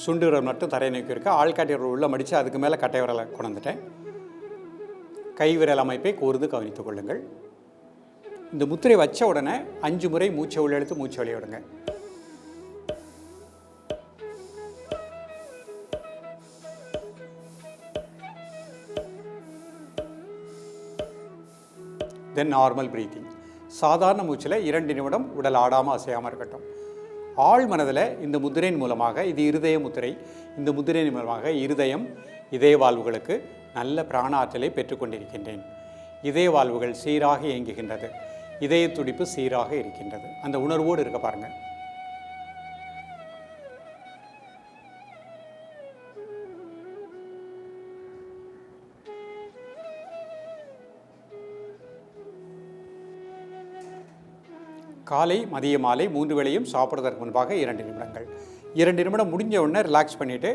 சுண்டு விரல் மட்டும் தரையை நோக்கி இருக்கு. ஆள்காட்டி விரல் உள்ள மடித்து அதுக்கு மேலே கட்டை விரலை கொண்டு வந்துட்டேன். கை விரல் அமைப்பை கூர்ந்து கவனித்துக் கொள்ளுங்கள். இந்த முத்திரை வச்ச உடனே 5 முறை மூச்சை உள்ள இழுத்து மூச்சை வெளியே விடுங்க. தென் நார்மல் பிரீத்திங். சாதாரண மூச்சில் 2 நிமிடம் உடல் ஆடாமல் அசையாமல் இருக்கட்டும். ஆழ் மனதில் இந்த முத்திரையின் மூலமாக, இது இருதய முத்திரை, இந்த முத்திரையின் மூலமாக இருதயம், இதய வாழ்வுகளுக்கு நல்ல பிராண ஆற்றலை பெற்றுக்கொண்டிருக்கின்றேன். இதய வாழ்வுகள் சீராக இயங்குகின்றது, இதய துடிப்பு சீராக இருக்கின்றது. அந்த உணர்வோடு இருக்க பாருங்கள். காலை, மதிய, மாலை 3 வேளையும் சாப்பிட்றதற்கு முன்பாக 2 நிமிடங்கள். 2 நிமிடம் முடிஞ்ச உடனே ரிலாக்ஸ் பண்ணிவிட்டு